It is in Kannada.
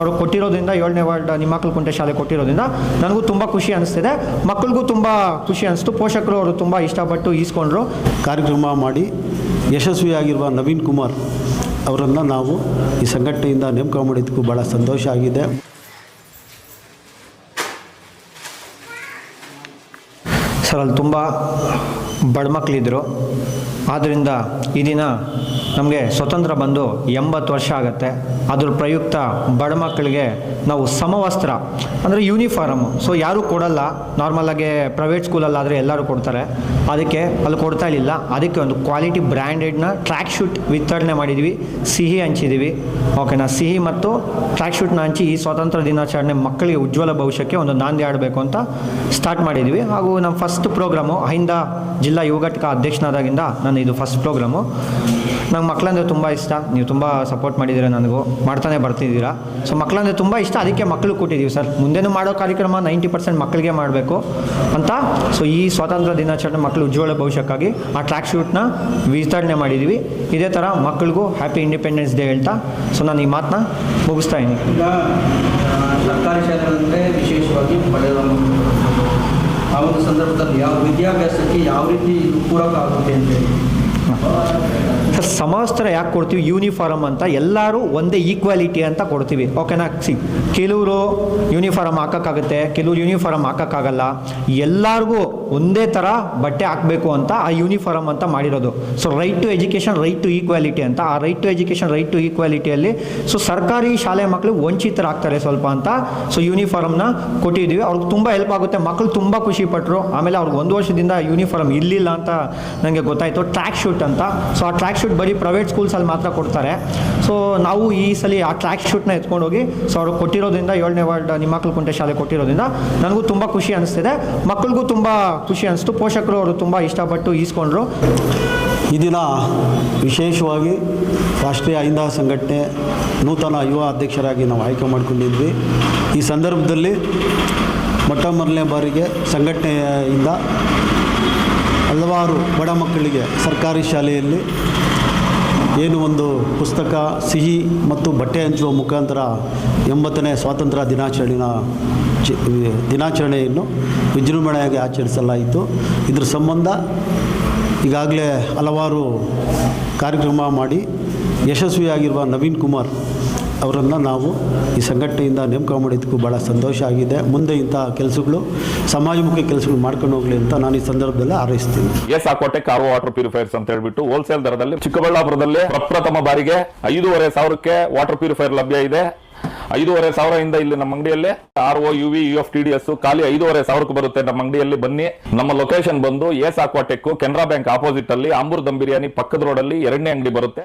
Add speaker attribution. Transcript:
Speaker 1: ಅವರು ಕೊಟ್ಟಿರೋದ್ರಿಂದ 7ನೇ ವಾರ್ಡ್ ನಿಮ್ಮಕ್ಕಳ ಕುಂಟೆ ಶಾಲೆ ಕೊಟ್ಟಿರೋದ್ರಿಂದ ನನಗೂ ತುಂಬ ಖುಷಿ ಅನಿಸ್ತಿದೆ, ಮಕ್ಕಳಿಗೂ ತುಂಬ ಖುಷಿ ಅನಿಸ್ತು. ಪೋಷಕರು ಅವರು ತುಂಬ ಇಷ್ಟಪಟ್ಟು ಈಸ್ಕೊಂಡ್ರು.
Speaker 2: ಕಾರ್ಯಕ್ರಮ ಮಾಡಿ ಯಶಸ್ವಿಯಾಗಿರುವ ನವೀನ್ ಕುಮಾರ್ ಅವರನ್ನು ನಾವು ಈ ಸಂಘಟನೆಯಿಂದ ನೇಮಕ ಮಾಡಿದ್ದಕ್ಕೂ ಭಾಳ ಸಂತೋಷ ಆಗಿದೆ.
Speaker 1: ಸರ್, ಅಲ್ಲಿ ತುಂಬ ಬಡ ಮಕ್ಕಳಿದ್ದರು. ಆದ್ದರಿಂದ ಈ ದಿನ ನಮಗೆ ಸ್ವತಂತ್ರ ಬಂದು 80 ವರ್ಷ ಆಗುತ್ತೆ. ಅದ್ರ ಪ್ರಯುಕ್ತ ಬಡ ಮಕ್ಕಳಿಗೆ ನಾವು ಸಮವಸ್ತ್ರ ಅಂದರೆ ಯೂನಿಫಾರ್ಮು ಯಾರೂ ಕೊಡಲ್ಲ. ನಾರ್ಮಲಾಗಿ ಪ್ರೈವೇಟ್ ಸ್ಕೂಲಲ್ಲಾದರೆ ಎಲ್ಲರೂ ಕೊಡ್ತಾರೆ, ಅದಕ್ಕೆ ಅಲ್ಲಿ ಕೊಡ್ತಾ ಇರಲಿಲ್ಲ. ಅದಕ್ಕೆ ಒಂದು ಕ್ವಾಲಿಟಿ ಬ್ರ್ಯಾಂಡೆಡ್ನ ಟ್ರ್ಯಾಕ್ ಶೂಟ್ ವಿತರಣೆ ಮಾಡಿದ್ವಿ, ಸಿಹಿ ಹಂಚಿದ್ದೀವಿ. ಓಕೆನಾ, ಸಿಹಿ ಮತ್ತು ಟ್ರ್ಯಾಕ್ ಶೂಟ್ನ ಹಂಚಿ ಈ ಸ್ವಾತಂತ್ರ್ಯ ದಿನಾಚರಣೆ ಮಕ್ಕಳಿಗೆ ಉಜ್ವಲ ಭವಿಷ್ಯಕ್ಕೆ ಒಂದು ನಾಂದಿ ಆಡಬೇಕು ಅಂತ ಸ್ಟಾರ್ಟ್ ಮಾಡಿದ್ವಿ. ಹಾಗೂ ನಮ್ಮ ಫಸ್ಟ್ ಪ್ರೋಗ್ರಾಮು ಅಹಿಂದ ಜಿಲ್ಲಾ ಯುವ ಘಟಕ ಅಧ್ಯಕ್ಷನಾದಾಗಿಂದ ನಾನು ಇದು ಫಸ್ಟ್ ಪ್ರೋಗ್ರಾಮು. ನಂಗೆ ಮಕ್ಕಳಂದರೆ ತುಂಬ ಇಷ್ಟ, ನೀವು ತುಂಬ ಸಪೋರ್ಟ್ ಮಾಡಿದ್ದೀರಾ, ನನಗೂ ಮಾಡ್ತಾನೆ ಬರ್ತಿದ್ದೀರಾ. ಸೊ ಮಕ್ಕಳಂದರೆ ತುಂಬ ಇಷ್ಟ, ಅದಕ್ಕೆ ಮಕ್ಕಳು ಕೊಟ್ಟಿದ್ದೀವಿ ಸರ್. ಮುಂದೆನೂ ಮಾಡೋ ಕಾರ್ಯಕ್ರಮ 90% ಮಕ್ಕಳಿಗೆ ಮಾಡಬೇಕು ಅಂತ. ಸೊ ಈ ಸ್ವಾತಂತ್ರ್ಯ ದಿನಾಚರಣೆ ಮಕ್ಕಳು ಉಜ್ವಲ ಭವಿಷ್ಯಕ್ಕಾಗಿ ಆ ಟ್ರ್ಯಾಕ್ ಶೂಟ್ನ ವಿತರಣೆ ಮಾಡಿದ್ದೀವಿ. ಇದೇ ಥರ ಮಕ್ಕಳಿಗೂ ಹ್ಯಾಪಿ ಇಂಡಿಪೆಂಡೆನ್ಸ್ ಡೇ ಹೇಳ್ತಾ ನಾನು ಈ ಮಾತನ್ನ ಮುಗಿಸ್ತಾ ಇದ್ದೀನಿ.
Speaker 3: ಈಗ ಸರ್ಕಾರಿ ಶಾಲೆಗಳಂದರೆ ವಿಶೇಷವಾಗಿ ಪಡೆಯುವ ಆ ಒಂದು ಸಂದರ್ಭದಲ್ಲಿ ಯಾವ ವಿದ್ಯಾಭ್ಯಾಸಕ್ಕೆ ಯಾವ ರೀತಿ ಇದು ಪೂರಕ ಆಗುತ್ತೆ ಅಂತೇಳಿ
Speaker 1: ಸರ್, ಸಮವಸ್ತ್ರ ಯಾಕೆ ಕೊಡ್ತೀವಿ? ಯೂನಿಫಾರ್ಮ್ ಅಂತ ಎಲ್ಲರೂ ಒಂದೇ ಈಕ್ವಾಲಿಟಿ ಅಂತ ಕೊಡ್ತೀವಿ. ಓಕೆನಾ, ಕೆಲವರು ಯೂನಿಫಾರ್ಮ್ ಹಾಕೋಕ್ಕಾಗುತ್ತೆ, ಕೆಲವರು ಯೂನಿಫಾರ್ಮ್ ಹಾಕೋಕ್ಕಾಗಲ್ಲ. ಎಲ್ಲರಿಗೂ ಒಂದೇ ಥರ ಬಟ್ಟೆ ಹಾಕಬೇಕು ಅಂತ ಆ ಯೂನಿಫಾರ್ಮ್ ಅಂತ ಮಾಡಿರೋದು. So right to education, right to equality ಅಂತ. ಆ right to education, right to ಈಕ್ವಾಲಿಟಿಯಲ್ಲಿ ಸರ್ಕಾರಿ ಶಾಲೆ ಮಕ್ಕಳು ವಂಚಿತರಾಗ್ತಾರೆ ಸ್ವಲ್ಪ ಅಂತ ಯೂನಿಫಾರ್ಮ್ನ ಕೊಟ್ಟಿದ್ದೀವಿ. ಅವ್ರಿಗೆ ತುಂಬ ಹೆಲ್ಪ್ ಆಗುತ್ತೆ. ಮಕ್ಕಳು ತುಂಬ ಖುಷಿ ಪಟ್ಟರು. ಆಮೇಲೆ ಅವ್ರಿಗೆ 1 ವರ್ಷದಿಂದ ಯೂನಿಫಾರ್ಮ್ ಇರಲಿಲ್ಲ ಅಂತ ನನಗೆ ಗೊತ್ತಾಯಿತು. ಟ್ರ್ಯಾಕ್ ಶೂಟ್ ಅಂತ. ಸೊ ಆ ಟ್ರ್ಯಾಕ್ ಶೂಟ್ ಬರೀ ಪ್ರೈವೇಟ್ ಸ್ಕೂಲ್ಸಲ್ಲಿ ಮಾತ್ರ ಕೊಡ್ತಾರೆ. ಸೊ ನಾವು ಈ ಸಲ ಆ ಟ್ರ್ಯಾಕ್ ಶೂಟ್ನ ಎತ್ಕೊಂಡು ಹೋಗಿ ಅವ್ರಿಗೆ ಕೊಟ್ಟಿರೋದ್ರಿಂದ 7ನೇ ವಾರ್ಡ್ ನಿಮ್ಮಕ್ಕಳ ಕುಂಟೆ ಶಾಲೆ ಕೊಟ್ಟಿರೋದ್ರಿಂದ ನನಗೂ ತುಂಬ ಖುಷಿ ಅನಿಸ್ತಿದೆ, ಮಕ್ಕಳಿಗೂ ತುಂಬ ಖುಷಿ ಅನಿಸ್ತು. ಪೋಷಕರು ಅವರು ತುಂಬ ಇಷ್ಟಪಟ್ಟು ಈಸ್ಕೊಂಡ್ರು.
Speaker 2: ಈ ದಿನ ವಿಶೇಷವಾಗಿ ರಾಷ್ಟ್ರೀಯ ಅಹಿಂದ ಸಂಘಟನೆ ನೂತನ ಯುವ ಅಧ್ಯಕ್ಷರಾಗಿ ನಾವು ಆಯ್ಕೆ ಮಾಡಿಕೊಂಡಿದ್ವಿ. ಈ ಸಂದರ್ಭದಲ್ಲಿ ಮೊಟ್ಟ ಮೊದಲನೇ ಬಾರಿಗೆ ಸಂಘಟನೆಯಿಂದ ಹಲವಾರು ಬಡ ಮಕ್ಕಳಿಗೆ ಸರ್ಕಾರಿ ಶಾಲೆಯಲ್ಲಿ ಏನು ಒಂದು ಪುಸ್ತಕ, ಸಿಹಿ ಮತ್ತು ಬಟ್ಟೆ ಹಂಚುವ ಮುಖಾಂತರ 80ನೇ ಸ್ವಾತಂತ್ರ್ಯ ದಿನಾಚರಣೆಯನ್ನು ವಿಜೃಂಭಣೆಯಾಗಿ ಆಚರಿಸಲಾಯಿತು. ಇದರ ಸಂಬಂಧ ಈಗಾಗಲೇ ಹಲವಾರು ಕಾರ್ಯಕ್ರಮ ಮಾಡಿ ಯಶಸ್ವಿಯಾಗಿರುವ ನವೀನ್ ಕುಮಾರ್ ಅವರನ್ನು ನಾವು ಈ ಸಂಘಟನೆಯಿಂದ ನೇಮಕ ಮಾಡಿದ್ದಕ್ಕೂ ಭಾಳ ಸಂತೋಷ ಆಗಿದೆ. ಮುಂದೆ ಇಂಥ ಕೆಲಸಗಳು, ಸಮಾಜಮುಖಿ ಕೆಲಸಗಳು ಮಾಡ್ಕೊಂಡು ಹೋಗಲಿ ಅಂತ ನಾನು ಈ ಸಂದರ್ಭದಲ್ಲಿ ಹಾರೈಸ್ತೀನಿ.
Speaker 4: ಆಕ್ವಾಟೆಕ್ ಆರ್ಒ ವಾಟರ್ ಪ್ಯೂರಿಫೈರ್ಸ್ ಅಂತ ಹೇಳ್ಬಿಟ್ಟು ಹೋಲ್ಸೇಲ್ ದರದಲ್ಲಿ ಚಿಕ್ಕಬಳ್ಳಾಪುರದಲ್ಲಿ ಪ್ರಪ್ರಥಮ ಬಾರಿಗೆ 5,500ಕ್ಕೆ ವಾಟರ್ ಪ್ಯೂರಿಫೈರ್ ಲಭ್ಯ ಇದೆ. 5,500 ಇಲ್ಲಿ ನಮ್ಮ ಅಂಗಡಿಯಲ್ಲಿ RO UV UF ಖಾಲಿ 5,500 ಬರುತ್ತೆ. ನಮ್ಮ ಅಂಗಡಿಯಲ್ಲಿ ಬನ್ನಿ. ನಮ್ಮ ಲೊಕೇಶನ್ ಬಂದು ಆಕ್ವಾಟೆಕ್ ಕೆನರಾ ಬ್ಯಾಂಕ್ ಆಪೋಸಿಟ್ ಅಲ್ಲಿ ಆಂಬೂರ್ ದಮ್ ಬಿರಿಯಾನಿ ಪಕ್ಕದ ರೋಡ್ ಅಲ್ಲಿ 2ನೇ ಅಂಗಡಿ ಬರುತ್ತೆ.